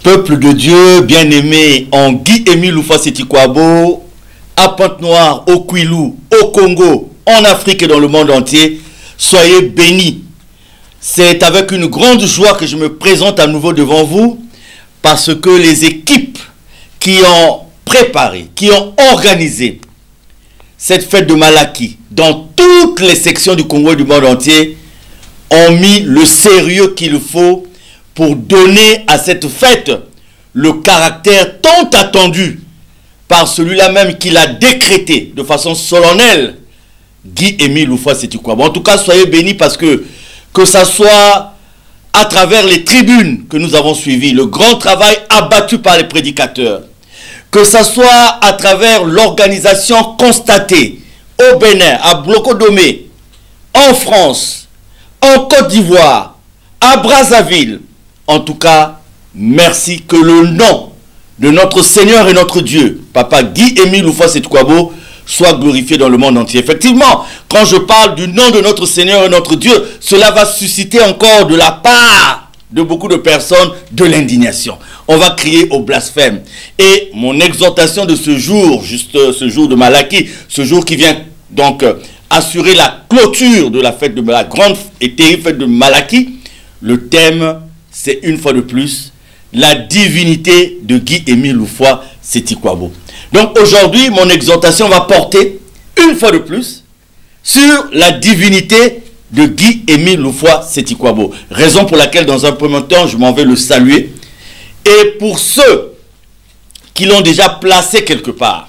Peuple de Dieu, bien-aimé en Guy-Émile Loufa-Sétikwabo, à Pointe-Noire, au Kwilu, au Congo, en Afrique et dans le monde entier, soyez bénis. C'est avec une grande joie que je me présente à nouveau devant vous, parce que les équipes qui ont préparé, qui ont organisé cette fête de Malaki dans toutes les sections du Congo et du monde entier ont mis le sérieux qu'il faut pour donner à cette fête le caractère tant attendu par celui-là même qui l'a décrété de façon solennelle, Guy-Émile Loufa-Sétikwabo. En tout cas, soyez bénis parce que ça soit à travers les tribunes que nous avons suivi, le grand travail abattu par les prédicateurs, que ça soit à travers l'organisation constatée au Bénin, à Blocodomé, en France, en Côte d'Ivoire, à Brazzaville. En tout cas, merci, que le nom de notre Seigneur et notre Dieu, Papa Guy-Émile Loufa-Sétikwabo, soit glorifié dans le monde entier. Effectivement, quand je parle du nom de notre Seigneur et notre Dieu, cela va susciter encore de la part de beaucoup de personnes de l'indignation. On va crier au blasphème. Et mon exhortation de ce jour, juste ce jour de Malaki, ce jour qui vient donc assurer la clôture de la fête de la grande et terrible fête de Malaki, le thème, c'est une fois de plus la divinité de Guy-Émile Loufa-Sétikwabo. Donc aujourd'hui, mon exhortation va porter une fois de plus sur la divinité de Guy-Émile Loufa-Sétikwabo. Raison pour laquelle dans un premier temps, je m'en vais le saluer. Et pour ceux qui l'ont déjà placé quelque part,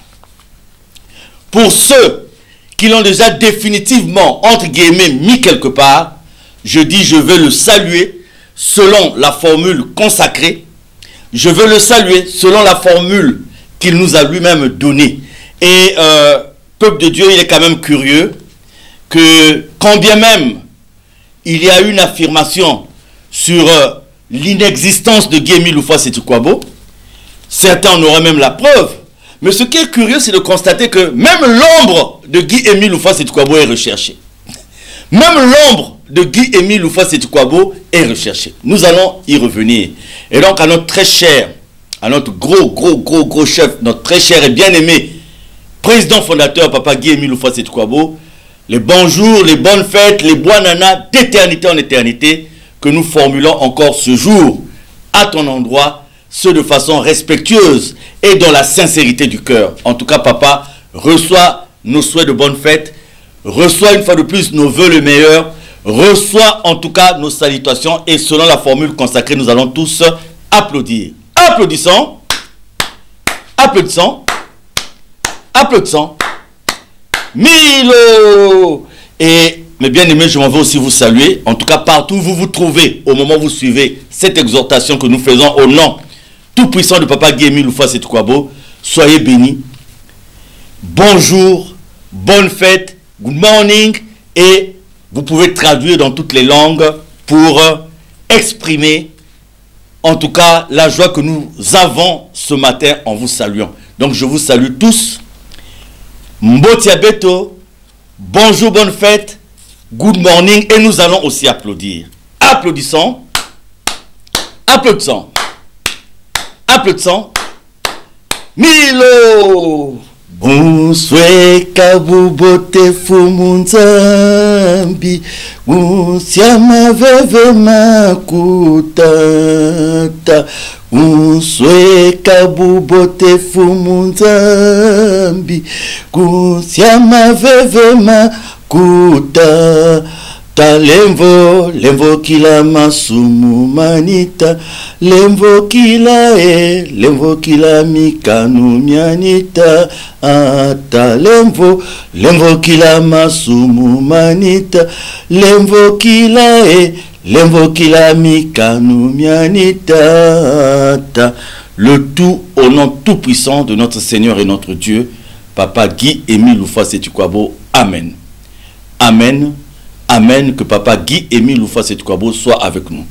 pour ceux qui l'ont déjà définitivement, entre guillemets, mis quelque part, je dis je vais le saluer selon la formule consacrée. Je veux le saluer selon la formule qu'il nous a lui-même donnée. Et peuple de Dieu, il est quand même curieux que quand bien même il y a une affirmation sur l'inexistence de Guy-Émile Loufa-Sétikwabo, certains en auraient même la preuve. Mais ce qui est curieux, c'est de constater que même l'ombre de Guy-Émile Loufa-Sétikwabo est recherchée. Même l'ombre de Guy-Émile Loufa-Sétikwabo est recherché. Nous allons y revenir. Et donc à notre très cher, à notre gros chef, notre très cher et bien-aimé président fondateur, Papa Guy-Émile Loufa-Sétikwabo, les bons jours, les bonnes fêtes, les bois nana d'éternité en éternité que nous formulons encore ce jour à ton endroit, ce de façon respectueuse et dans la sincérité du cœur. En tout cas, Papa, reçois nos souhaits de bonnes fêtes, reçois une fois de plus nos vœux le meilleur, reçoit en tout cas nos salutations et selon la formule consacrée, nous allons tous applaudir. Applaudissons, applaudissons, applaudissons. Milo! Et mes bien-aimés, je m'en vais aussi vous saluer. En tout cas, partout où vous vous trouvez, au moment où vous suivez cette exhortation que nous faisons au nom tout-puissant de Papa Guy-Émile Loufa-Sétikwabo, soyez bénis. Bonjour, bonne fête, good morning et vous pouvez traduire dans toutes les langues pour exprimer, en tout cas, la joie que nous avons ce matin en vous saluant. Donc, je vous salue tous. Mbotiabeto, bonjour, bonne fête, good morning. Et nous allons aussi applaudir. Applaudissons. Applaudissons. Applaudissons. Milo! Bonsoir kabubote fumunzambi Unsiama veve makutata Bonsoir kabubote fumunzambi Unsiama veve makutata Lemvo kila masumu manita Lemvo kila lemvo kila mikanu mianita Ata lemvo kila masumu manita Lemvo kila lemvo kila mikanu mianita Ata. Le tout au nom tout puissant de notre Seigneur et notre Dieu, Papa Guy-Émile Loufa-Sétikwabo. Amen. Amen. Amen, que Papa Guy-Émile Loufa-Sétikwabo soit avec nous.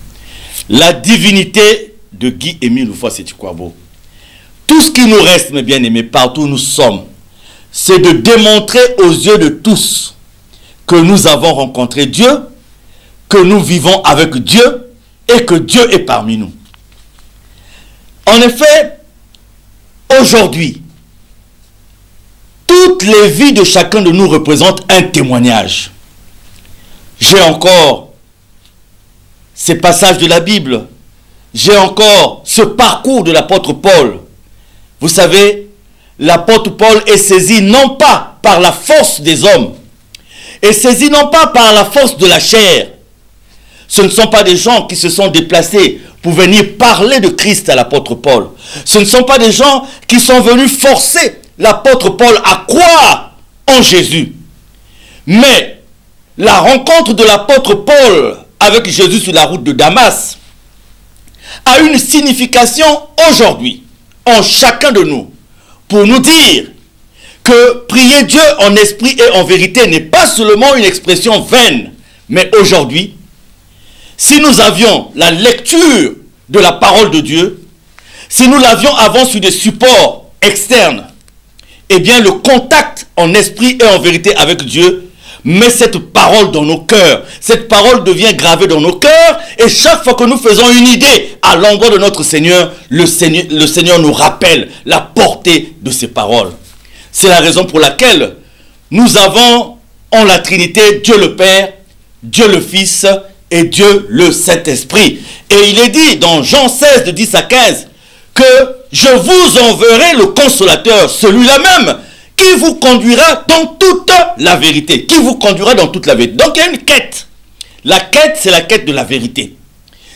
La divinité de Guy-Émile Loufa-Sétikwabo. Tout ce qui nous reste, mes bien-aimés, partout où nous sommes, c'est de démontrer aux yeux de tous que nous avons rencontré Dieu, que nous vivons avec Dieu et que Dieu est parmi nous. En effet, aujourd'hui, toutes les vies de chacun de nous représentent un témoignage. J'ai encore ces passages de la Bible. J'ai encore ce parcours de l'apôtre Paul. Vous savez, l'apôtre Paul est saisi non pas par la force des hommes, est saisi non pas par la force de la chair. Ce ne sont pas des gens qui se sont déplacés pour venir parler de Christ à l'apôtre Paul. Ce ne sont pas des gens qui sont venus forcer l'apôtre Paul à croire en Jésus. Mais la rencontre de l'apôtre Paul avec Jésus sur la route de Damas a une signification aujourd'hui en chacun de nous pour nous dire que prier Dieu en esprit et en vérité n'est pas seulement une expression vaine, mais aujourd'hui, si nous avions la lecture de la parole de Dieu, si nous l'avions avant sur des supports externes, eh bien le contact en esprit et en vérité avec Dieu met cette parole dans nos cœurs. Cette parole devient gravée dans nos cœurs et chaque fois que nous faisons une idée à l'endroit de notre Seigneur, le Seigneur nous rappelle la portée de ces paroles. C'est la raison pour laquelle nous avons en la Trinité Dieu le Père, Dieu le Fils et Dieu le Saint-Esprit. Et il est dit dans Jean 16 de 10 à 15 que je vous enverrai le consolateur, celui-là même, qui vous conduira dans toute la vérité. Qui vous conduira dans toute la vérité. Donc il y a une quête. La quête, c'est la quête de la vérité.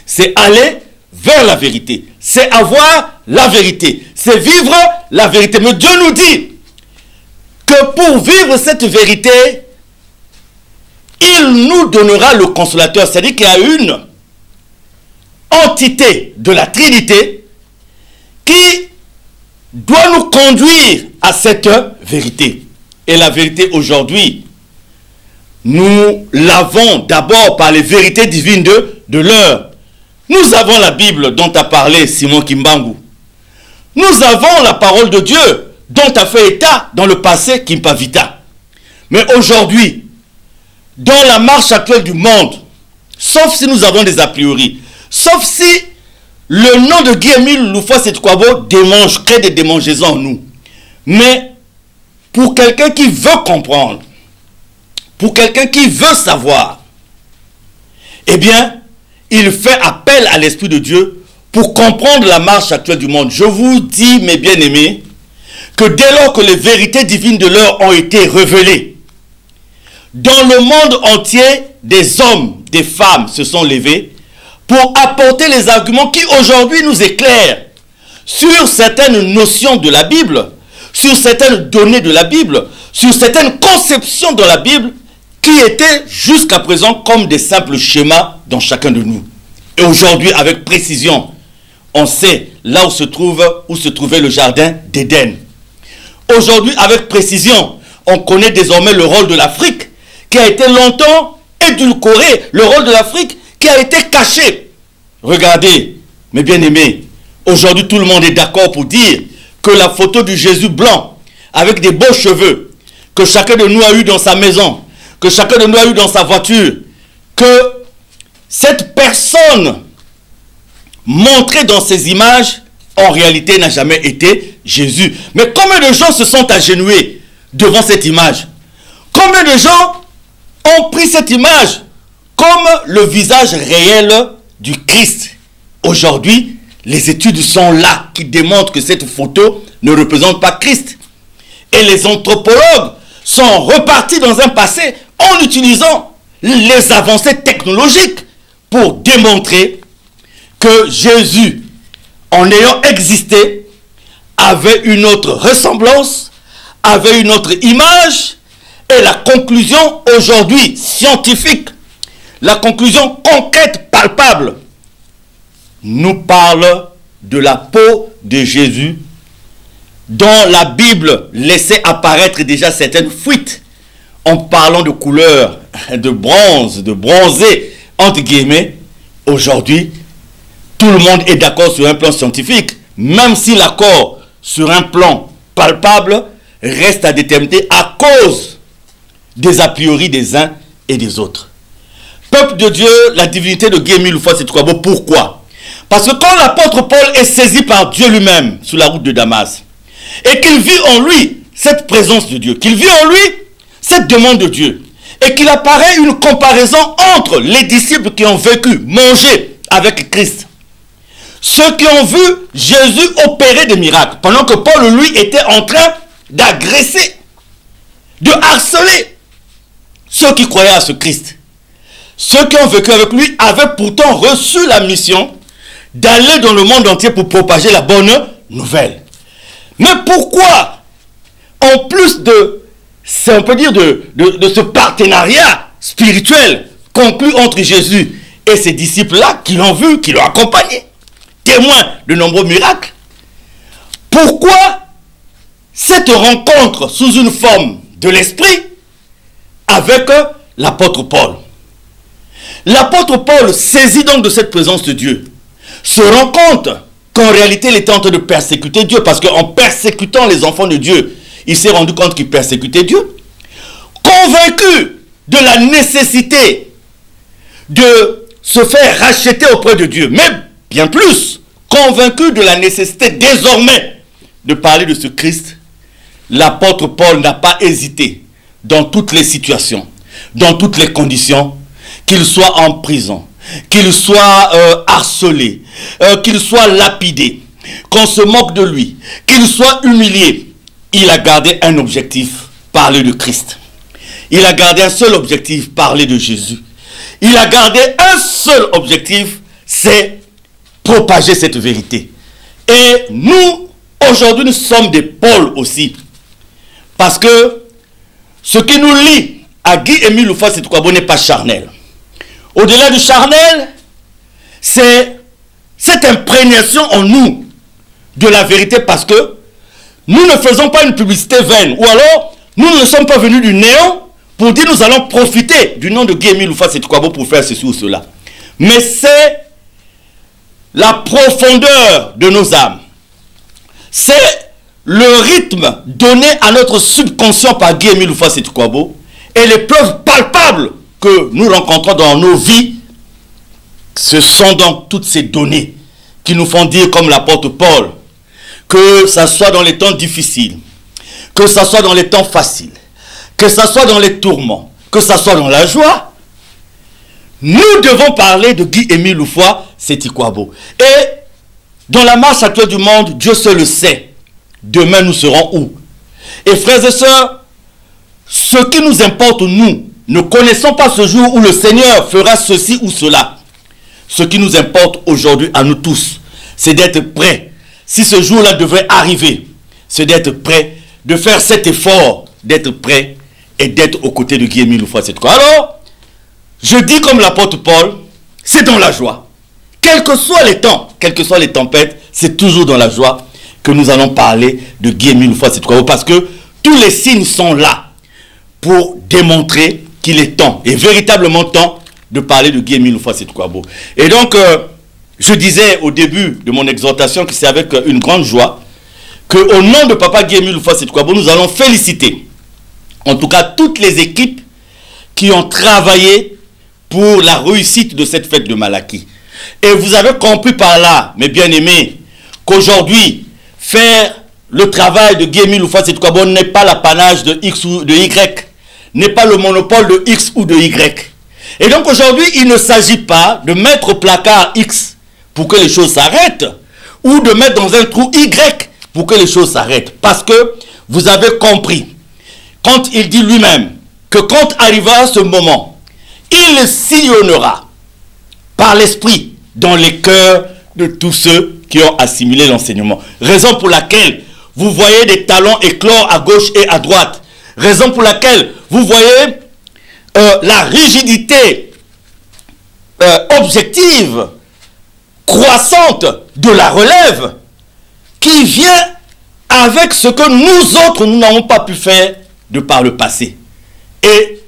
C'est aller vers la vérité. C'est avoir la vérité. C'est vivre la vérité. Mais Dieu nous dit que pour vivre cette vérité, il nous donnera le consolateur. C'est-à-dire qu'il y a une entité de la Trinité qui doit nous conduire à cette vérité. Et la vérité aujourd'hui, nous l'avons d'abord par les vérités divines de l'heure. Nous avons la Bible dont a parlé Simon Kimbangu. Nous avons la parole de Dieu dont a fait état dans le passé Kimpa Vita. Mais aujourd'hui, dans la marche actuelle du monde, sauf si nous avons des a priori, sauf si le nom de Guy-Émile Loufoua-Seti-Kouabo crée des démangeaisons en nous. Mais pour quelqu'un qui veut comprendre, pour quelqu'un qui veut savoir, eh bien, il fait appel à l'Esprit de Dieu pour comprendre la marche actuelle du monde. Je vous dis, mes bien-aimés, que dès lors que les vérités divines de l'heure ont été révélées, dans le monde entier, des hommes, des femmes se sont levés pour apporter les arguments qui aujourd'hui nous éclairent sur certaines notions de la Bible, sur certaines données de la Bible, sur certaines conceptions de la Bible qui étaient jusqu'à présent comme des simples schémas dans chacun de nous. Et aujourd'hui, avec précision, on sait là où se trouvait le jardin d'Éden. Aujourd'hui, avec précision, on connaît désormais le rôle de l'Afrique qui a été longtemps édulcoré, le rôle de l'Afrique qui a été caché. Regardez, mes bien-aimés, aujourd'hui tout le monde est d'accord pour dire que la photo du Jésus blanc, avec des beaux cheveux, que chacun de nous a eu dans sa maison, que chacun de nous a eu dans sa voiture, que cette personne montrée dans ces images, en réalité n'a jamais été Jésus. Mais combien de gens se sont agenouillés devant cette image? Combien de gens ont pris cette image comme le visage réel du Christ? Aujourd'hui, les études sont là qui démontrent que cette photo ne représente pas Christ. Et les anthropologues sont repartis dans un passé en utilisant les avancées technologiques pour démontrer que Jésus, en ayant existé, avait une autre ressemblance, avait une autre image. Et la conclusion aujourd'hui scientifique, la conclusion concrète, palpable, nous parle de la peau de Jésus dont la Bible laissait apparaître déjà certaines fuites en parlant de couleur, de bronze, de bronzé, entre guillemets. Aujourd'hui, tout le monde est d'accord sur un plan scientifique, même si l'accord sur un plan palpable reste à déterminer à cause des a priori des uns et des autres. Peuple de Dieu, la divinité de Guy-Émile Loufoua-Seti-Kouabo, pourquoi? Parce que quand l'apôtre Paul est saisi par Dieu lui-même sur la route de Damas, et qu'il vit en lui cette présence de Dieu, qu'il vit en lui cette demande de Dieu, et qu'il apparaît une comparaison entre les disciples qui ont vécu, mangé avec Christ, ceux qui ont vu Jésus opérer des miracles, pendant que Paul, lui, était en train d'agresser, de harceler ceux qui croyaient à ce Christ. Ceux qui ont vécu avec lui avaient pourtant reçu la mission d'aller dans le monde entier pour propager la bonne nouvelle. Mais pourquoi, en plus de, on peut dire, de ce partenariat spirituel conclu entre Jésus et ses disciples-là, qui l'ont vu, qui l'ont accompagné, témoins de nombreux miracles, pourquoi cette rencontre sous une forme de l'esprit avec l'apôtre Paul? L'apôtre Paul, saisi donc de cette présence de Dieu, se rend compte qu'en réalité il était en train de persécuter Dieu, parce qu'en persécutant les enfants de Dieu, il s'est rendu compte qu'il persécutait Dieu. Convaincu de la nécessité de se faire racheter auprès de Dieu, mais bien plus, convaincu de la nécessité désormais de parler de ce Christ, l'apôtre Paul n'a pas hésité dans toutes les situations, dans toutes les conditions, qu'il soit en prison, qu'il soit harcelé, qu'il soit lapidé, qu'on se moque de lui, qu'il soit humilié. Il a gardé un objectif, parler de Christ. Il a gardé un seul objectif, parler de Jésus. Il a gardé un seul objectif, c'est propager cette vérité. Et nous, aujourd'hui, nous sommes des Paul aussi. Parce que ce qui nous lie à Guy-Émile Louffa-Setukwabo n'est pas charnel. Au-delà du charnel, c'est cette imprégnation en nous de la vérité, parce que nous ne faisons pas une publicité vaine, ou alors nous ne sommes pas venus du néant pour dire nous allons profiter du nom de Guy-Émile Louffa-Setukwabo pour faire ceci ou cela. Mais c'est la profondeur de nos âmes. C'est le rythme donné à notre subconscient par Guy-Émile Louffa-Setukwabo et les preuves palpables que nous rencontrons dans nos vies. Ce sont donc toutes ces données qui nous font dire, comme l'apôtre Paul, que ça soit dans les temps difficiles, que ça soit dans les temps faciles, que ça soit dans les tourments, que ça soit dans la joie, nous devons parler de Guy-Émile Louffa-Setukwabo. Et dans la marche actuelle du monde, Dieu seul le sait. Demain, nous serons où? Et frères et sœurs, ce qui nous importe, nous, ne connaissons pas ce jour où le Seigneur fera ceci ou cela. Ce qui nous importe aujourd'hui à nous tous, c'est d'être prêts. Si ce jour-là devrait arriver, c'est d'être prêt, de faire cet effort, d'être prêt et d'être aux côtés de Guy-Émile Louffa-Setukwabo. Alors, je dis comme l'apôtre Paul, c'est dans la joie. Quels que soient les temps, quelles que soient les tempêtes, c'est toujours dans la joie que nous allons parler de Guy-Émile Louffa-Setukwabo, parce que tous les signes sont là pour démontrer qu'il est temps, et véritablement temps, de parler de Guy-Émile Louffa-Setukwabo. Et donc, je disais au début de mon exhortation que c'est avec une grande joie qu'au nom de Papa Guy-Émile Louffa-Setukwabo, nous allons féliciter, en tout cas, toutes les équipes qui ont travaillé pour la réussite de cette fête de Malaki. Et vous avez compris par là, mes bien-aimés, qu'aujourd'hui, faire le travail de Guy-Émile Louffa-Setukwabo n'est pas l'apanage de X ou de Y, n'est pas le monopole de X ou de Y. Et donc aujourd'hui, il ne s'agit pas de mettre au placard X pour que les choses s'arrêtent, ou de mettre dans un trou Y pour que les choses s'arrêtent. Parce que vous avez compris, quand il dit lui-même que quand arrivera ce moment, il sillonnera par l'esprit dans les cœurs de tous ceux qui ont assimilé l'enseignement. Raison pour laquelle vous voyez des talents éclore à gauche et à droite. Raison pour laquelle vous voyez la rigidité objective, croissante de la relève qui vient avec ce que nous autres, nous n'avons pas pu faire de par le passé. Et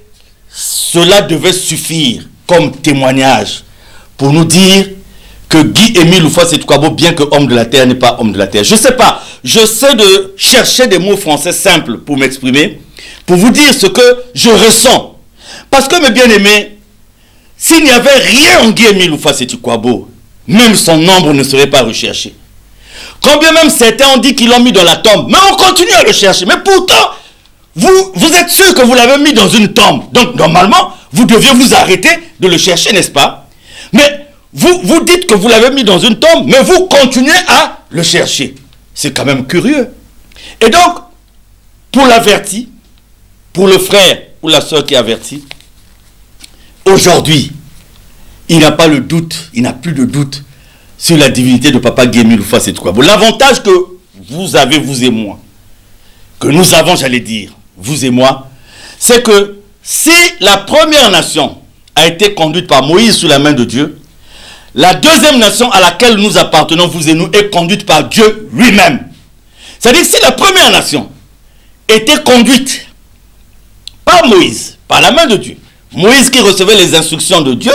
cela devait suffire comme témoignage pour nous dire que Guy-Émile Louffa-Setukwabo, bien que homme de la terre, n'est pas homme de la terre. Je ne sais pas, j'essaie de chercher des mots français simples pour m'exprimer, pour vous dire ce que je ressens. Parce que, mes bien-aimés, s'il n'y avait rien en Guy-Émile Louffa-Setukwabo, même son nombre ne serait pas recherché. Quand bien même certains ont dit qu'ils l'ont mis dans la tombe, mais on continue à le chercher. Mais pourtant, vous êtes sûr que vous l'avez mis dans une tombe. Donc normalement, vous deviez vous arrêter de le chercher, n'est-ce pas? Mais vous dites que vous l'avez mis dans une tombe, mais vous continuez à le chercher. C'est quand même curieux. Et donc, pour l'averti, pour le frère ou la soeur qui est averti, aujourd'hui, il n'a pas le doute, il n'a plus de doute sur la divinité de Papa Guy-Émile Houphouët-Boigny. L'avantage que vous avez, vous et moi, que nous avons, j'allais dire, vous et moi, c'est que si la première nation a été conduite par Moïse sous la main de Dieu, la deuxième nation à laquelle nous appartenons, vous et nous, est conduite par Dieu lui-même. C'est-à-dire que si la première nation était conduite par Moïse, par la main de Dieu, Moïse qui recevait les instructions de Dieu,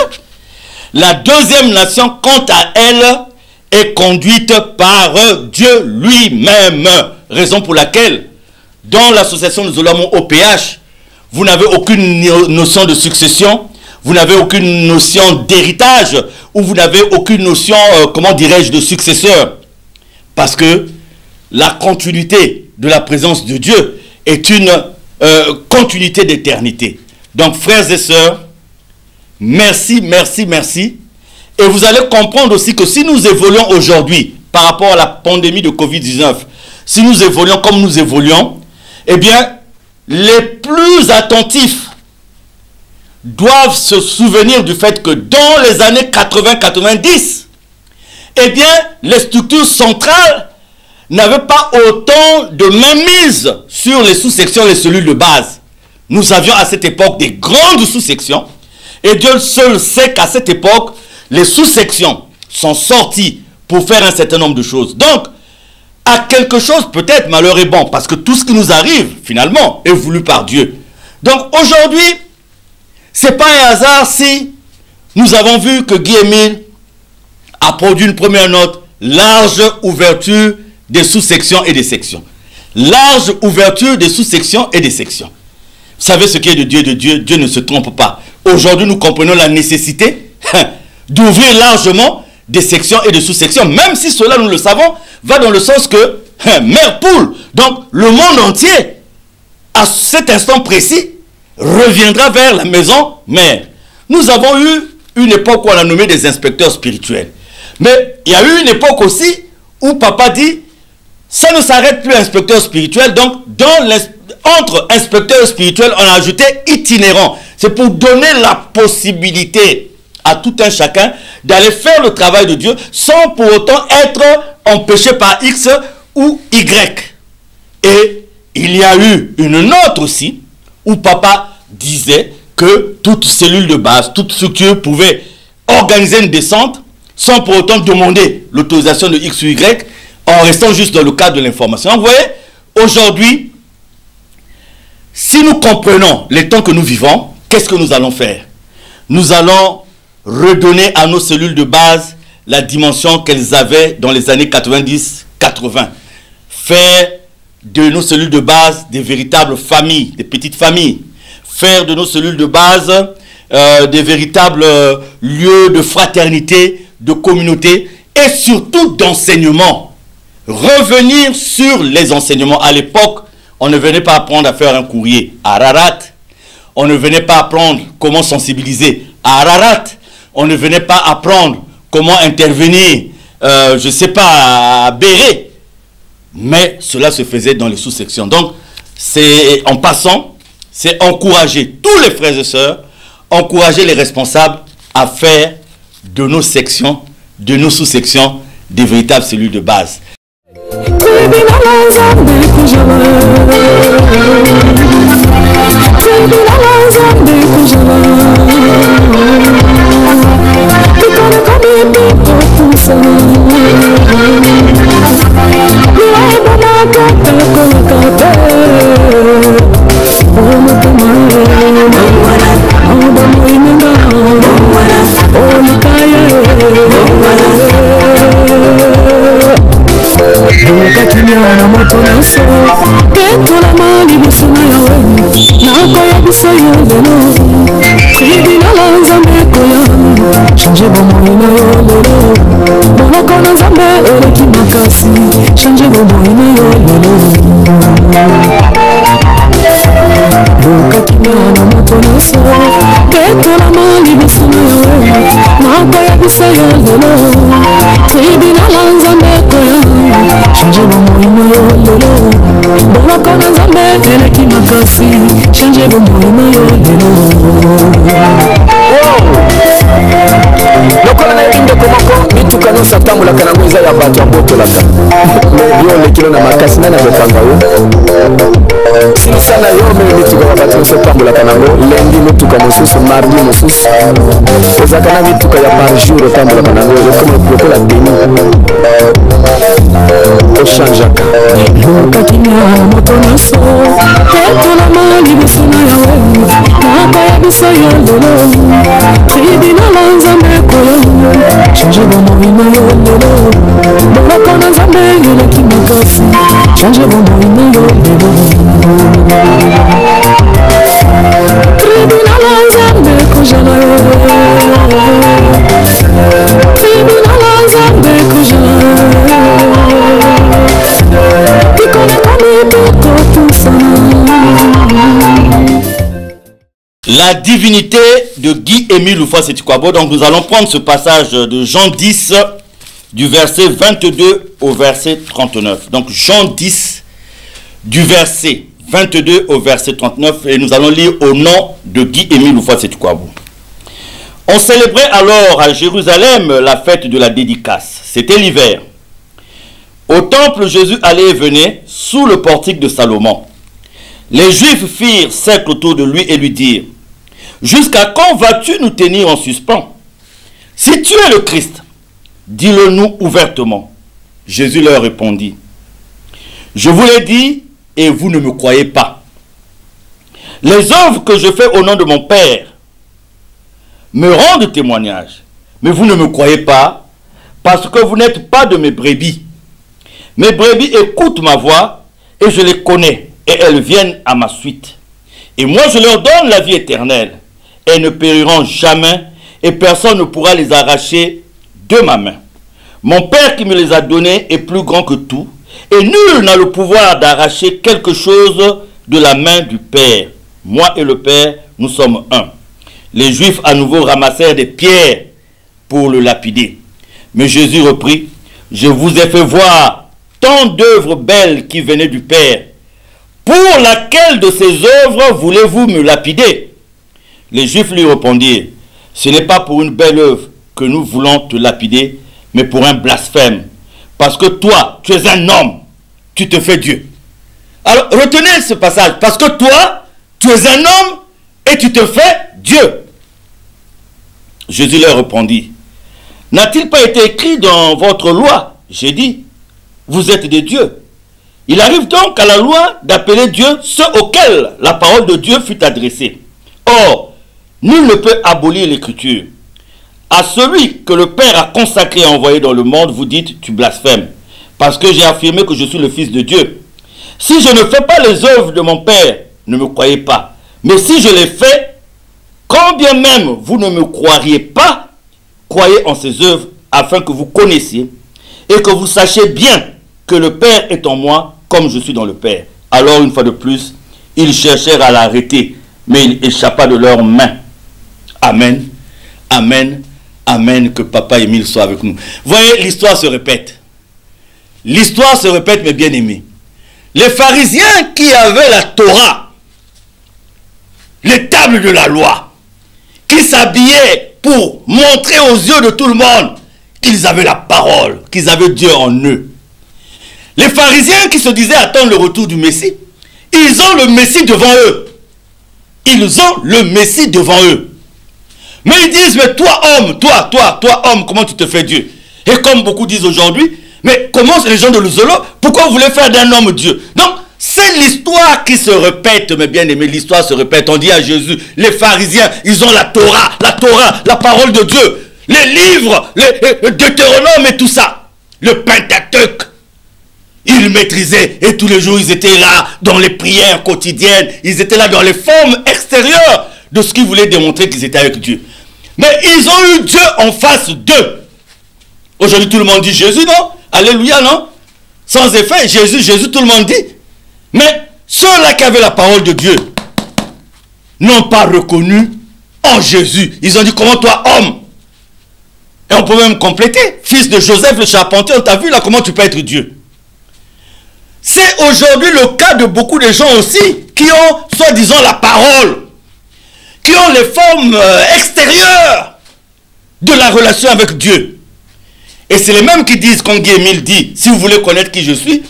la deuxième nation, quant à elle, est conduite par Dieu lui-même. Raison pour laquelle, dans l'association des Olamons OPH, vous n'avez aucune notion de succession, vous n'avez aucune notion d'héritage, ou vous n'avez aucune notion, comment dirais-je, de successeur. Parce que la continuité de la présence de Dieu est une continuité d'éternité. Donc, frères et sœurs, merci, merci, merci. Et vous allez comprendre aussi que si nous évoluons aujourd'hui par rapport à la pandémie de Covid-19, si nous évoluons comme nous évoluons, eh bien, les plus attentifs doivent se souvenir du fait que dans les années 80-90, eh bien, les structures centrales n'avaient pas autant de mainmise sur les sous-sections, les cellules de base. Nous avions à cette époque des grandes sous-sections, et Dieu seul sait qu'à cette époque, les sous-sections sont sorties pour faire un certain nombre de choses. Donc, à quelque chose, peut-être malheur est bon, parce que tout ce qui nous arrive, finalement, est voulu par Dieu. Donc, aujourd'hui, ce n'est pas un hasard si nous avons vu que Guy-Émile a produit une première note, large ouverture des sous-sections et des sections. Large ouverture des sous-sections et des sections. Vous savez ce qui est de Dieu, Dieu ne se trompe pas. Aujourd'hui, nous comprenons la nécessité d'ouvrir largement des sections et des sous-sections, même si cela, nous le savons, va dans le sens que, mère poule, donc le monde entier, à cet instant précis, reviendra vers la maison mère. Nous avons eu une époque où on a nommé des inspecteurs spirituels. Mais il y a eu une époque aussi où papa dit, ça ne s'arrête plus inspecteur spirituel, donc entre inspecteur spirituel, on a ajouté itinérant. C'est pour donner la possibilité à tout un chacun d'aller faire le travail de Dieu sans pour autant être empêché par X ou Y. Et il y a eu une note aussi où papa disait que toute cellule de base, toute structure pouvait organiser une descente sans pour autant demander l'autorisation de X ou Y en restant juste dans le cadre de l'information. Vous voyez, aujourd'hui, si nous comprenons les temps que nous vivons, qu'est-ce que nous allons faire? Nous allons redonner à nos cellules de base la dimension qu'elles avaient dans les années 90-80. Faire de nos cellules de base des véritables familles, des petites familles. Faire de nos cellules de base des véritables lieux de fraternité, de communauté et surtout d'enseignement. Revenir sur les enseignements. À l'époque, on ne venait pas apprendre à faire un courrier à Ararat. On ne venait pas apprendre comment sensibiliser à Ararat. On ne venait pas apprendre comment intervenir, je ne sais pas, à Béret. Mais cela se faisait dans les sous-sections. Donc, c'est en passant, c'est encourager tous les frères et sœurs, encourager les responsables à faire de nos sections, de nos sous-sections, des véritables cellules de base. Changer bon moyen, motonoso ketolama libisana yawe nakoya bisayo lelo tribunal nzambe koya change bomoimo yo lelo boloko na nzambe eleki makasi change bomoimo yo lelo lokola na yebi ndeko moko mituka nyonso atambulaka nango eza ya bato abotolaka yo olekilo na makasi nani azokanga yo silisana yo meme mituka ya bato nyonso atambulaka nango lendi mituka mosusu mardi mosusu ezaka na mituka ya par jour otambulaka nango lokola deni ochangeaka lokakina moto nyonso etolama liboso na yawe nakoyebisa yo lelo tribunal nzambe koyo change bomoima yo lelo boloko na nzambe eleki makasi change bomoima yo lelo tribunal nzambe kojala yo tribunal nzambe kojala La divinité de Guy-Émile Louffa-Setikwabo. Donc nous allons prendre ce passage de Jean 10 du verset 22 au verset 39. Donc Jean 10 du verset 22 au verset 39 et nous allons lire au nom de Guy-Émile Louffa-Setikwabo. On célébrait alors à Jérusalem la fête de la dédicace. C'était l'hiver. Au temple, Jésus allait et venait sous le portique de Salomon. Les Juifs firent cercle autour de lui et lui dirent: jusqu'à quand vas-tu nous tenir en suspens? Si tu es le Christ, dis-le-nous ouvertement. Jésus leur répondit: je vous l'ai dit et vous ne me croyez pas. Les œuvres que je fais au nom de mon Père me rendent témoignage, mais vous ne me croyez pas parce que vous n'êtes pas de mes brebis. Mes brebis écoutent ma voix et je les connais et elles viennent à ma suite. Et moi je leur donne la vie éternelle. Elles ne périront jamais et personne ne pourra les arracher de ma main. Mon Père qui me les a donnés est plus grand que tout et nul n'a le pouvoir d'arracher quelque chose de la main du Père. Moi et le Père, nous sommes un. Les Juifs à nouveau ramassèrent des pierres pour le lapider. Mais Jésus reprit: je vous ai fait voir tant d'œuvres belles qui venaient du Père. Pour laquelle de ces œuvres voulez-vous me lapider? Les Juifs lui répondirent: ce n'est pas pour une belle œuvre que nous voulons te lapider, mais pour un blasphème. Parce que toi, tu es un homme, tu te fais Dieu. Alors, retenez ce passage. Parce que toi, tu es un homme et tu te fais Dieu. Jésus leur répondit: n'a-t-il pas été écrit dans votre loi? J'ai dit: vous êtes des dieux. Il arrive donc à la loi d'appeler Dieu ceux auxquels la parole de Dieu fut adressée. Or, nul ne peut abolir l'écriture. À celui que le Père a consacré et envoyé dans le monde, vous dites: tu blasphèmes, parce que j'ai affirmé que je suis le Fils de Dieu. Si je ne fais pas les œuvres de mon Père, ne me croyez pas. Mais si je les fais, quand bien même vous ne me croiriez pas, croyez en ces œuvres, afin que vous connaissiez et que vous sachiez bien que le Père est en moi, comme je suis dans le Père. Alors, une fois de plus, ils cherchèrent à l'arrêter, mais il échappa de leurs mains. Amen, amen, amen, que Papa Émile soit avec nous. Voyez, l'histoire se répète. L'histoire se répète, mes bien-aimés. Les pharisiens qui avaient la Torah, les tables de la loi, qui s'habillaient pour montrer aux yeux de tout le monde qu'ils avaient la parole, qu'ils avaient Dieu en eux. Les pharisiens qui se disaient attendre le retour du Messie, ils ont le Messie devant eux. Ils ont le Messie devant eux. Mais ils disent: mais toi homme, toi homme, comment tu te fais Dieu? Et comme beaucoup disent aujourd'hui: mais comment les gens de l'Uzolo, pourquoi vous voulez faire d'un homme Dieu? Donc, c'est l'histoire qui se répète, mes bien-aimés, l'histoire se répète. On dit à Jésus: les pharisiens, ils ont la Torah, la parole de Dieu, les livres, le Deutéronome et tout ça, le Pentateuque. Ils maîtrisaient et tous les jours ils étaient là dans les prières quotidiennes, ils étaient là dans les formes extérieures de ce qu'ils voulaient démontrer qu'ils étaient avec Dieu. Mais ils ont eu Dieu en face d'eux. Aujourd'hui tout le monde dit Jésus, non? Alléluia, non? Sans effet, Jésus, tout le monde dit. Mais ceux-là qui avaient la parole de Dieu, n'ont pas reconnu en Jésus. Ils ont dit, comment toi, homme? Et on peut même compléter, fils de Joseph le charpentier, on t'a vu là, comment tu peux être Dieu? C'est aujourd'hui le cas de beaucoup de gens aussi, qui ont, soi-disant, la parole, qui ont les formes extérieures de la relation avec Dieu. Et c'est les mêmes qui disent, quand Guy Émile dit, si vous voulez connaître qui je suis,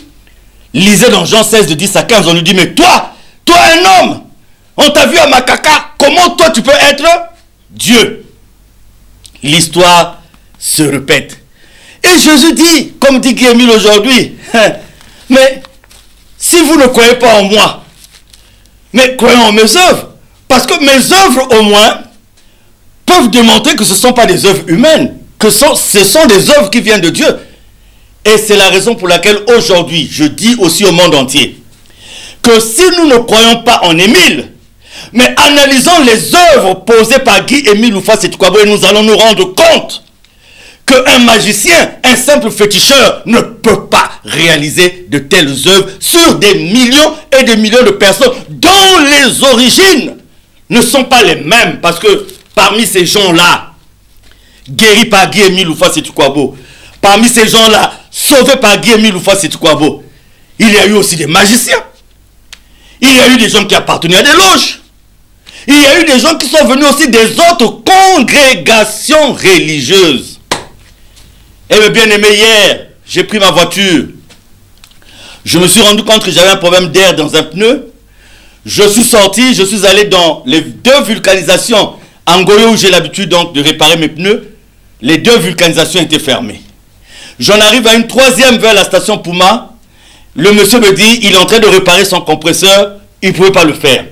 lisez dans Jean 16 de 10 à 15, on lui dit, mais toi un homme, on t'a vu à Makaka, comment toi tu peux être Dieu? L'histoire se répète. Et Jésus dit, comme dit Guy Émile aujourd'hui, mais si vous ne croyez pas en moi, mais croyez en mes œuvres, parce que mes œuvres au moins peuvent démontrer que ce ne sont pas des œuvres humaines, que ce sont des œuvres qui viennent de Dieu. Et c'est la raison pour laquelle aujourd'hui, je dis aussi au monde entier, que si nous ne croyons pas en Émile, mais analysons les œuvres posées par Guy Émile Loufa Setukwabo, et nous allons nous rendre compte qu'un magicien, un simple féticheur ne peut pas réaliser de telles œuvres sur des millions et des millions de personnes dont les origines ne sont pas les mêmes. Parce que parmi ces gens-là, guéris par Guy Émile Loufa Setukwabo, parmi ces gens-là, sauvés par Guy Émile Loufa Setukwabo, il y a eu aussi des magiciens. Il y a eu des gens qui appartenaient à des loges. Il y a eu des gens qui sont venus aussi des autres congrégations religieuses. Et mes bien-aimés, hier, j'ai pris ma voiture. Je me suis rendu compte que j'avais un problème d'air dans un pneu. Je suis sorti, je suis allé dans les deux vulcanisations. En Goyo, où j'ai l'habitude donc de réparer mes pneus, les deux vulcanisations étaient fermées. J'en arrive à une troisième vers la station Puma. Le monsieur me dit, il est en train de réparer son compresseur, il ne pouvait pas le faire.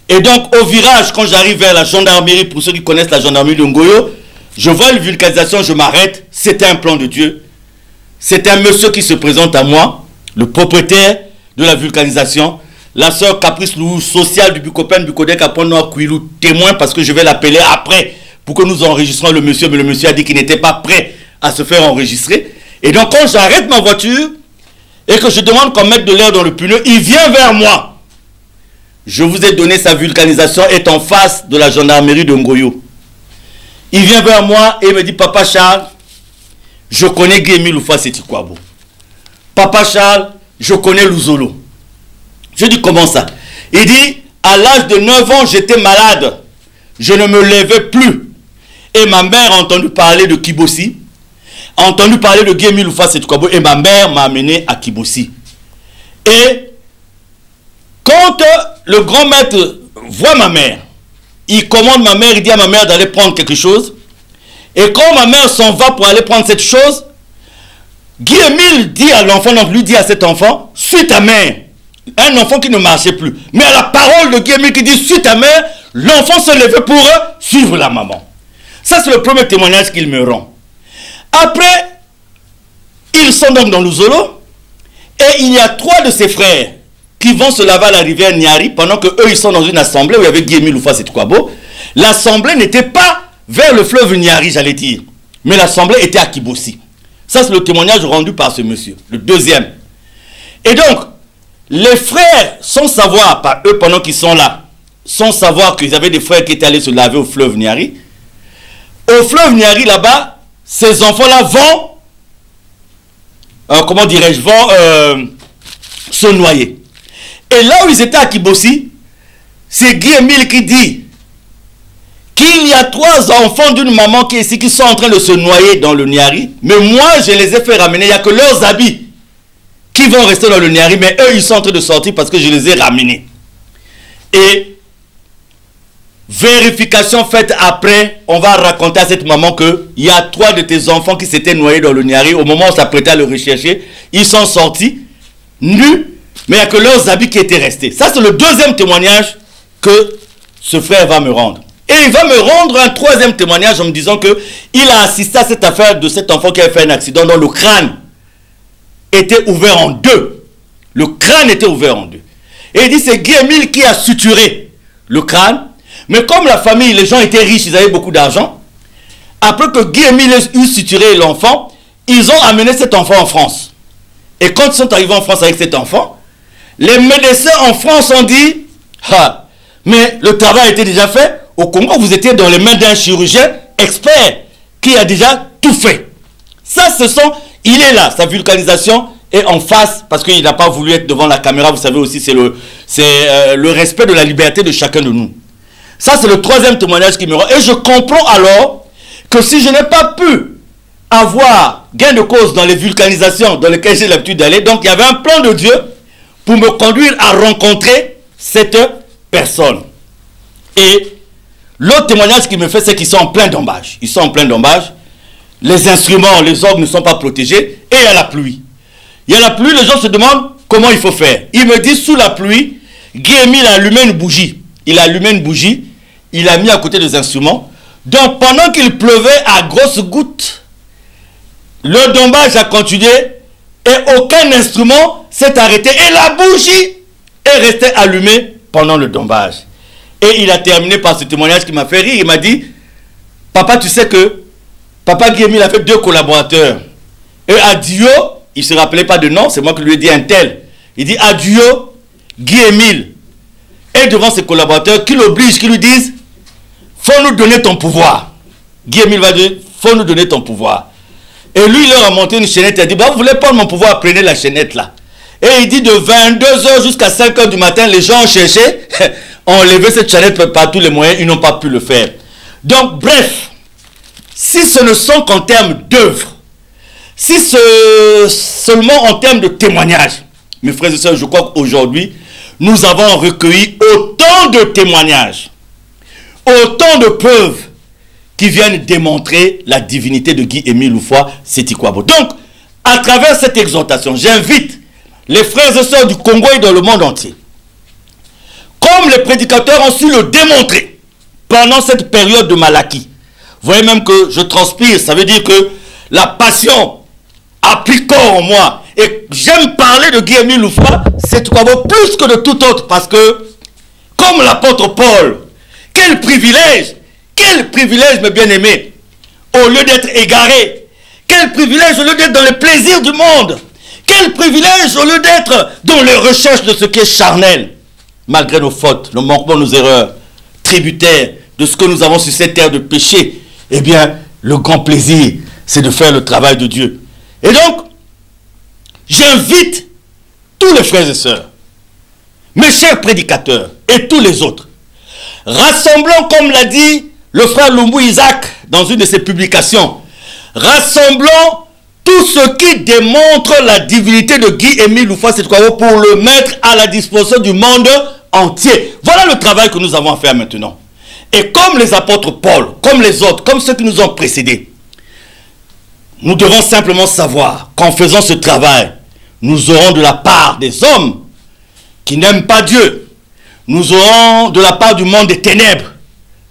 Et donc, au virage, quand j'arrive vers la gendarmerie, pour ceux qui connaissent la gendarmerie de Ngoyo, je vois une vulcanisation, je m'arrête, c'était un plan de Dieu. C'est un monsieur qui se présente à moi, le propriétaire de la vulcanisation, la sœur Caprice Lou, sociale du Bucopen, Bucodec, Apono, Kouilou, témoin, parce que je vais l'appeler après, pour que nous enregistrons le monsieur, mais le monsieur a dit qu'il n'était pas prêt à se faire enregistrer. Et donc, quand j'arrête ma voiture, et que je demande qu'on mette de l'air dans le pneu, il vient vers moi. Je vous ai donné sa vulcanisation, est en face de la gendarmerie de Ngoyo. Il vient vers moi et me dit, Papa Charles, je connais Guy Émile Loufa Setukwabo. Papa Charles, je connais Luzolo. Je dis, comment ça? Il dit, à l'âge de 9 ans, j'étais malade. Je ne me levais plus. Et ma mère a entendu parler de Kibossi, a entendu parler de Guy Émile Loufa Setukwabo, et ma mère m'a amené à Kibossi. Et quand le grand maître voit ma mère, il commande ma mère, il dit à ma mère d'aller prendre quelque chose. Et quand ma mère s'en va pour aller prendre cette chose, Guy Émile dit à l'enfant, donc lui dit à cet enfant, suis ta mère. Un enfant qui ne marchait plus. Mais à la parole de Guy Émile qui dit, suis ta mère, l'enfant se levait pour suivre la maman. Ça, c'est le premier témoignage qu'il me rend. Après, ils sont donc dans Luzolo, et il y a 3 de ses frères qui vont se laver à la rivière Niari pendant que eux ils sont dans une assemblée où il y avait Guy Émile Loufa Setukwabo. L'assemblée n'était pas vers le fleuve Niari, j'allais dire, mais l'assemblée était à Kibossi. Ça, c'est le témoignage rendu par ce monsieur, le deuxième. Et donc, les frères, sans savoir, par eux pendant qu'ils sont là, sans savoir qu'ils avaient des frères qui étaient allés se laver au fleuve Niari, au fleuve Niari là-bas, ces enfants-là vont, comment dirais-je, vont se noyer. Et là où ils étaient à Kibossi, c'est Guy Émile qui dit qu'il y a 3 enfants d'une maman qui est ici qui sont en train de se noyer dans le Niari. Mais moi, je les ai fait ramener. Il n'y a que leurs habits qui vont rester dans le Niari. Mais eux, ils sont en train de sortir parce que je les ai ramenés. Et vérification faite après, on va raconter à cette maman qu'il y a 3 de tes enfants qui s'étaient noyés dans le Niari. Au moment où on s'apprêtait à le rechercher, ils sont sortis nus. Mais il n'y a que leurs habits qui étaient restés. Ça, c'est le deuxième témoignage que ce frère va me rendre. Et il va me rendre un 3e témoignage en me disant qu'il a assisté à cette affaire de cet enfant qui a fait un accident dont le crâne était ouvert en 2. Le crâne était ouvert en 2. Et il dit c'est Guy Émile qui a suturé le crâne. Mais comme la famille, les gens étaient riches, ils avaient beaucoup d'argent. Après que Guy Émile eut suturé l'enfant, ils ont amené cet enfant en France. Et quand ils sont arrivés en France avec cet enfant, les médecins en France ont dit, ah, Mais le travail a été déjà fait. Au Congo, vous étiez dans les mains d'un chirurgien expert qui a déjà tout fait. Ça, il est là, sa vulcanisation est en face parce qu'il n'a pas voulu être devant la caméra. Vous savez aussi, c'est le respect de la liberté de chacun de nous. Ça, c'est le troisième témoignage qui me rend. Et je comprends alors que si je n'ai pas pu avoir gain de cause dans les vulcanisations dans lesquelles j'ai l'habitude d'aller, donc il y avait un plan de Dieu pour me conduire à rencontrer cette personne. Et l'autre témoignage qu'il me fait, c'est qu'ils sont en plein dommage. Ils sont en plein dommage. Les instruments, les orgues ne sont pas protégés. Et il y a la pluie. Il y a la pluie, les gens se demandent comment il faut faire. Il me dit, sous la pluie, Guy-Émile a allumé une bougie. Il a allumé une bougie, il a mis à côté des instruments. Donc pendant qu'il pleuvait à grosses gouttes, le dommage a continué et aucun instrument s'est arrêté. Et la bougie est restée allumée pendant le dommage. Et il a terminé par ce témoignage qui m'a fait rire. Il m'a dit, papa, tu sais que papa Guy-Émile a fait 2 collaborateurs. Et adieu, il ne se rappelait pas de nom, c'est moi qui lui ai dit un tel. Il dit adieu, Guy-Émile. Et devant ses collaborateurs, qui l'obligent, qui lui disent, faut nous donner ton pouvoir. Guy-Émile va dire, faut nous donner ton pouvoir. Et lui, il leur a monté une chaînette. Il a dit, bah, vous voulez prendre mon pouvoir, prenez la chaînette là. Et il dit, de 22h jusqu'à 5h du matin, les gens ont cherché, ont enlevé cette chaînette par tous les moyens, ils n'ont pas pu le faire. Donc, bref, si ce ne sont qu'en termes d'œuvre, si seulement en termes de témoignages, mes frères et sœurs, je crois qu'aujourd'hui, nous avons recueilli autant de témoignages, autant de preuves qui viennent démontrer la divinité de Guy-Émile Loufois Seti-Kouabo. Donc, à travers cette exhortation, j'invite les frères et sœurs du Congo et dans le monde entier, comme les prédicateurs ont su le démontrer pendant cette période de Malachie. Vous voyez même que je transpire, ça veut dire que la passion a pris corps en moi. Et j'aime parler de Guy-Émile Loufois Seti-Kouabo plus que de tout autre, parce que, comme l'apôtre Paul, quel privilège, mes bien-aimés, au lieu d'être égaré, quel privilège au lieu d'être dans les plaisirs du monde, quel privilège au lieu d'être dans les recherches de ce qui est charnel, malgré nos fautes, nos manquements, nos erreurs, tributaires de ce que nous avons sur cette terre de péché. Eh bien, le grand plaisir, c'est de faire le travail de Dieu. Et donc, j'invite tous les frères et sœurs, mes chers prédicateurs et tous les autres, rassemblons, comme l'a dit le frère Lumbou Isaac dans une de ses publications, rassemblons tout ce qui démontre la divinité de Guy-Émile Loufois Seti-Kouabo pour le mettre à la disposition du monde entier. Voilà le travail que nous avons à faire maintenant. Et comme les apôtres Paul, comme les autres, comme ceux qui nous ont précédés, nous devons simplement savoir qu'en faisant ce travail, nous aurons de la part des hommes qui n'aiment pas Dieu. Nous aurons de la part du monde des ténèbres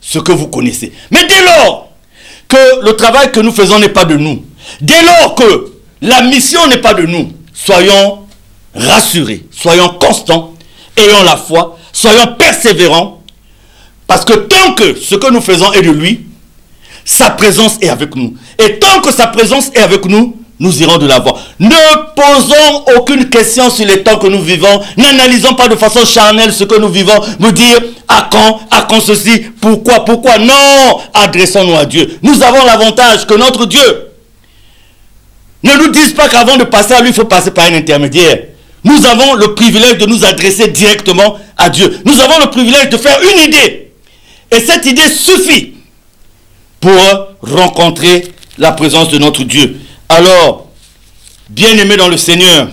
ce que vous connaissez. Mais dès lors que le travail que nous faisons n'est pas de nous, dès lors que la mission n'est pas de nous, soyons rassurés, soyons constants, ayons la foi, soyons persévérants, parce que tant que ce que nous faisons est de lui, sa présence est avec nous. Et tant que sa présence est avec nous, nous irons de l'avant. Ne posons aucune question sur les temps que nous vivons. N'analysons pas de façon charnelle ce que nous vivons. Nous dire à quand ceci, pourquoi. Non, adressons-nous à Dieu. Nous avons l'avantage que notre Dieu ne nous dise pas qu'avant de passer à lui, il faut passer par un intermédiaire. Nous avons le privilège de nous adresser directement à Dieu. Nous avons le privilège de faire une idée. Et cette idée suffit pour rencontrer la présence de notre Dieu. Alors, bien-aimés dans le Seigneur,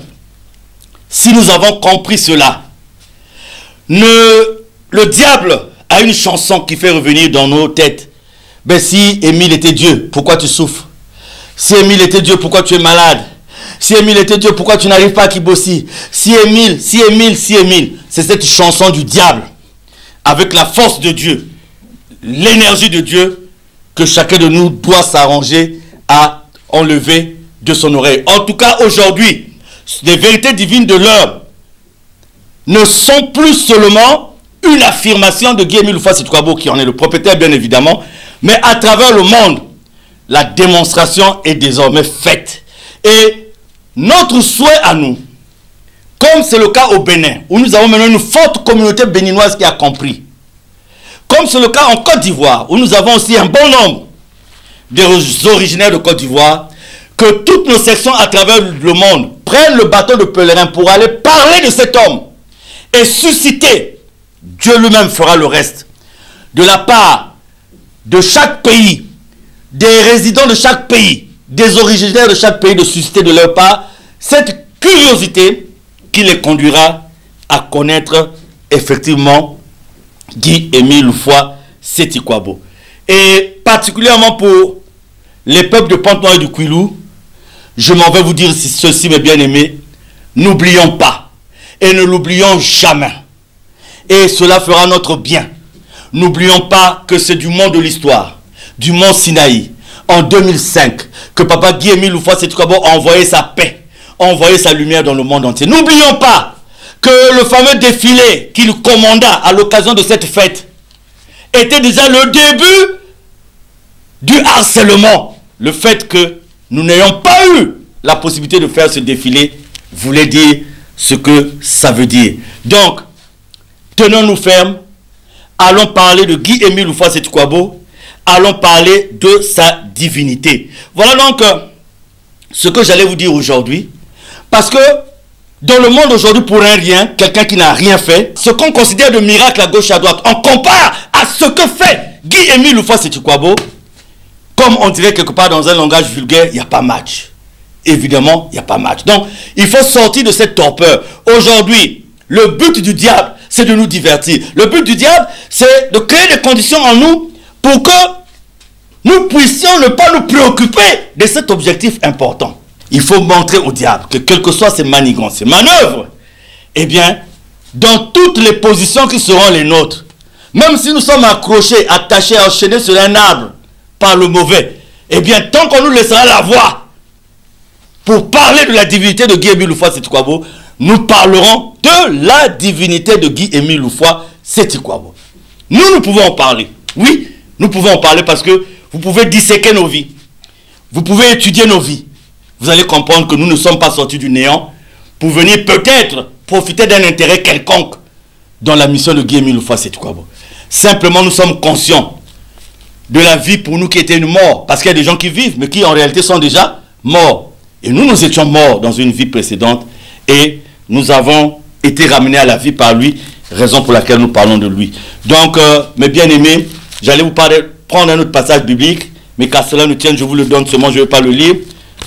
si nous avons compris cela, le diable a une chanson qui fait revenir dans nos têtes. Ben si Émile était Dieu, pourquoi tu souffres? Si Émile était Dieu, pourquoi tu es malade? Si Émile était Dieu, pourquoi tu n'arrives pas à Kibossi? Si Émile. C'est cette chanson du diable, avec la force de Dieu, l'énergie de Dieu, que chacun de nous doit s'arranger à enlever de son oreille. En tout cas, aujourd'hui, les vérités divines de l'heure ne sont plus seulement une affirmation de Guy-Émile Loufois Seti-Kouabo, qui en est le propriétaire bien évidemment, mais à travers le monde, la démonstration est désormais faite. Et notre souhait à nous, comme c'est le cas au Bénin, où nous avons maintenant une forte communauté béninoise qui a compris comme c'est le cas en Côte d'Ivoire, où nous avons aussi un bon nombre des originaires de Côte d'Ivoire, que toutes nos sections à travers le monde prennent le bateau de pèlerin pour aller parler de cet homme et susciter. Dieu lui-même fera le reste. De la part de chaque pays, des résidents de chaque pays, des originaires de chaque pays, de susciter de leur part cette curiosité qui les conduira à connaître effectivement Guy-Émile Loufois Seti-Kouabo. Et particulièrement pour les peuples de Pointe-Noire et du Kouilou, je m'en vais vous dire ceci, mes bien-aimés, n'oublions pas et ne l'oublions jamais. Et cela fera notre bien. N'oublions pas que c'est du mont de l'histoire, du mont Sinaï, en 2005, que Papa Guy-Émile Loufois Seti-Kouabo a envoyé sa paix, a envoyé sa lumière dans le monde entier. N'oublions pas que le fameux défilé qu'il commanda à l'occasion de cette fête était déjà le début du harcèlement. Le fait que nous n'ayons pas eu la possibilité de faire ce défilé voulait dire ce que ça veut dire. Donc, tenons-nous fermes. Allons parler de Guy-Émile Loufois Seti-Kouabo. Allons parler de sa divinité. Voilà donc ce que j'allais vous dire aujourd'hui. Parce que dans le monde aujourd'hui, pour un rien, quelqu'un qui n'a rien fait, ce qu'on considère de miracle à gauche à droite, on compare à ce que fait Guy-Émile Loufois Seti-Kouabo. Comme on dirait quelque part dans un langage vulgaire, il n'y a pas match. Évidemment, il n'y a pas match. Donc, il faut sortir de cette torpeur. Aujourd'hui, le but du diable, c'est de nous divertir. Le but du diable, c'est de créer des conditions en nous pour que nous puissions ne pas nous préoccuper de cet objectif important. Il faut montrer au diable que quelles que soient ses manigances, ses manœuvres, eh bien, dans toutes les positions qui seront les nôtres, même si nous sommes accrochés, attachés, enchaînés sur un arbre par le mauvais, eh bien, tant qu'on nous laissera la voix pour parler de la divinité de Guy-Émile Loufois Seti-Kouabo, nous parlerons de la divinité de Guy-Émile Loufois Seti-Kouabo. Nous pouvons en parler. Oui, nous pouvons en parler parce que vous pouvez disséquer nos vies. Vous pouvez étudier nos vies. Vous allez comprendre que nous ne sommes pas sortis du néant pour venir peut-être profiter d'un intérêt quelconque dans la mission de Guy-Émile Loufois Seti-Kouabo. Simplement, nous sommes conscients de la vie pour nous qui était une mort. Parce qu'il y a des gens qui vivent, mais qui en réalité sont déjà morts. Et nous étions morts dans une vie précédente. Et nous avons été ramenés à la vie par lui, raison pour laquelle nous parlons de lui. Donc, mes bien-aimés, j'allais vous prendre un autre passage biblique, mais qu'à cela ne tienne, je vous le donne seulement, je ne vais pas le lire.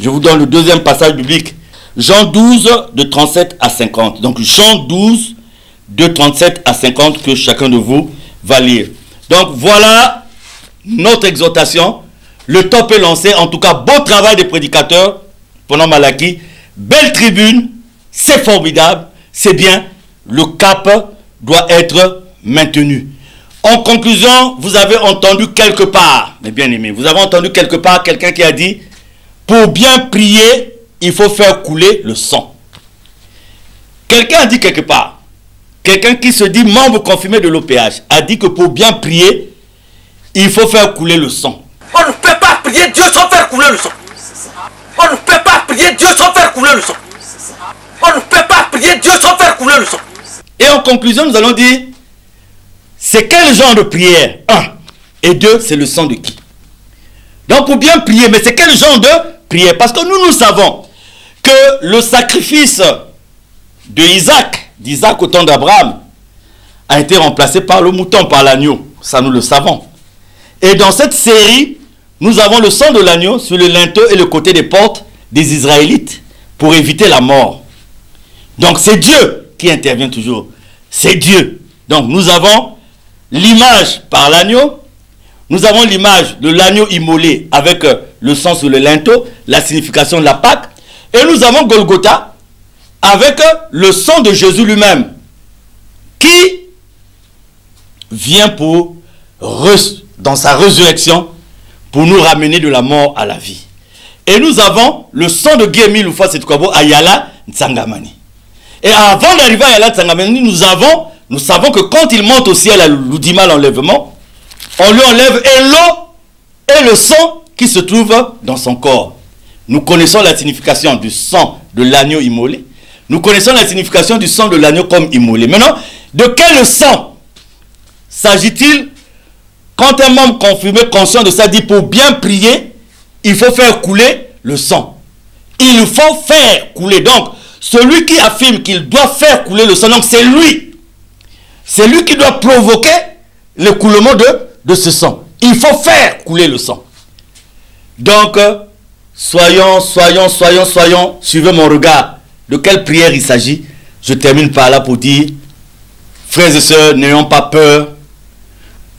Je vous donne le deuxième passage biblique, Jean 12, de 37 à 50. Donc, Jean 12, de 37 à 50, que chacun de vous va lire. Donc, voilà notre exhortation. Le top est lancé. En tout cas, beau travail des prédicateurs pendant Malaki. Belle tribune. C'est formidable. C'est bien. Le cap doit être maintenu. En conclusion, vous avez entendu quelque part, mes bien-aimés, vous avez entendu quelque part quelqu'un qui a dit, pour bien prier, il faut faire couler le sang. Quelqu'un a dit quelque part, quelqu'un qui se dit membre confirmé de l'OPH, a dit que pour bien prier, il faut faire couler le sang. On ne peut pas prier Dieu sans faire couler le sang. On ne peut pas prier Dieu sans faire couler le sang. On ne peut pas prier Dieu sans faire couler le sang. Et en conclusion, nous allons dire, c'est quel genre de prière? 1. Et 2, c'est le sang de qui? Donc pour bien prier, mais c'est quel genre de prière? Parce que nous savons que le sacrifice d'Isaac au temps d'Abraham, a été remplacé par le mouton, par l'agneau. Ça, nous le savons. Et dans cette série, nous avons le sang de l'agneau sur le linteau et le côté des portes des Israélites pour éviter la mort. Donc c'est Dieu qui intervient toujours. C'est Dieu. Donc nous avons l'image par l'agneau. Nous avons l'image de l'agneau immolé avec le sang sur le linteau, la signification de la Pâque. Et nous avons Golgotha avec le sang de Jésus lui-même qui vient dans sa résurrection pour nous ramener de la mort à la vie. Et nous avons le sang de Guy-Émile Loufois Seti-Kouabo à Yala Nsangamani. Et avant d'arriver à Yala Nsangamani, nous savons que quand il monte au ciel à l'Oudima, l'enlèvement, on lui enlève et l'eau et le sang qui se trouve dans son corps. Nous connaissons la signification du sang de l'agneau immolé. Nous connaissons la signification du sang de l'agneau comme immolé. Maintenant, de quel sang s'agit-il Quand un membre confirmé, conscient de ça, dit pour bien prier, il faut faire couler le sang. Il faut faire couler. Donc, celui qui affirme qu'il doit faire couler le sang, donc c'est lui. C'est lui qui doit provoquer le coulement de ce sang. Il faut faire couler le sang. Donc, soyons, suivez mon regard. De quelle prière il s'agit? Je termine par là pour dire, frères et sœurs, n'ayons pas peur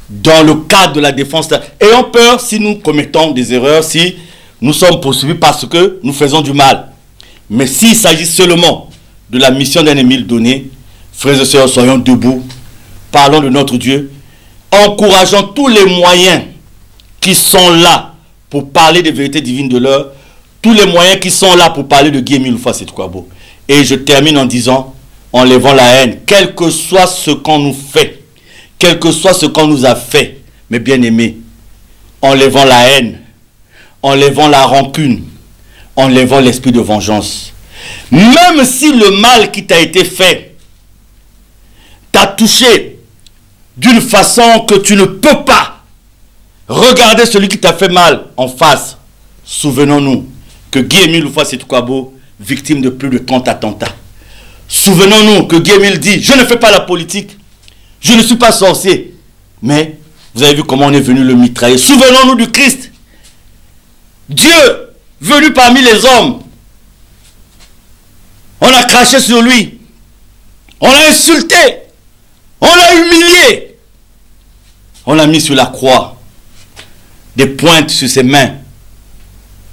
dans le cadre de la défense. Ayons peur si nous commettons des erreurs, si nous sommes poursuivis parce que nous faisons du mal. Mais s'il s'agit seulement de la mission d'un Émile donné, frères et sœurs, soyons debout, parlons de notre Dieu, encourageons tous les moyens qui sont là pour parler des vérités divines de l'heure, tous les moyens qui sont là pour parler de Guy-Émile Louffa-Sétoukwabo. Et je termine en disant, en levant la haine, quel que soit ce qu'on nous fait, quel que soit ce qu'on nous a fait, mes bien-aimés, en levant la haine, en levant la rancune, en levant l'esprit de vengeance. Même si le mal qui t'a été fait t'a touché d'une façon que tu ne peux pas regarder celui qui t'a fait mal en face, souvenons-nous que Guy-Émile Louffa-Sétoukwabo, victime de plus de 30 attentats. Souvenons-nous que Guy-Émile dit, je ne fais pas la politique, je ne suis pas sorcier. Mais vous avez vu comment on est venu le mitrailler. Souvenons-nous du Christ. Dieu, venu parmi les hommes. On a craché sur lui. On l'a insulté. On l'a humilié. On l'a mis sur la croix. Des pointes sur ses mains.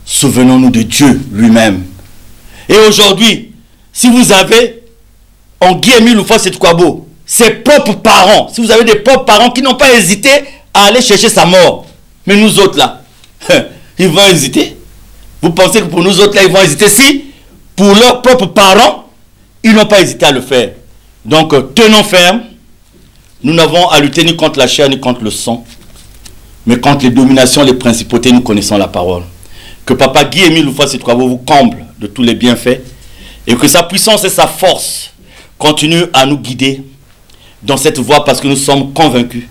Souvenons-nous de Dieu lui-même. Et aujourd'hui, si vous avez en Guy-Émile Louffa-Sétoukwabo ses propres parents, si vous avez des propres parents qui n'ont pas hésité à aller chercher sa mort, mais nous autres là, ils vont hésiter. Vous pensez que pour nous autres là, ils vont hésiter? Si, pour leurs propres parents, ils n'ont pas hésité à le faire. Donc, tenons ferme. Nous n'avons à lutter ni contre la chair, ni contre le sang, mais contre les dominations, les principautés, nous connaissons la parole. Que Papa Guy-Émile Louffa-Sétoukwabo vous comble de tous les bienfaits et que sa puissance et sa force continuent à nous guider dans cette voie, parce que nous sommes convaincus,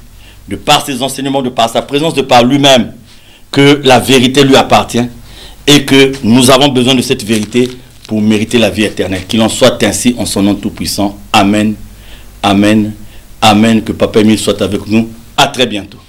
de par ses enseignements, de par sa présence, de par lui-même, que la vérité lui appartient et que nous avons besoin de cette vérité pour mériter la vie éternelle. Qu'il en soit ainsi en son nom tout-puissant. Amen. Amen. Amen. Que Papa Émile soit avec nous. À très bientôt.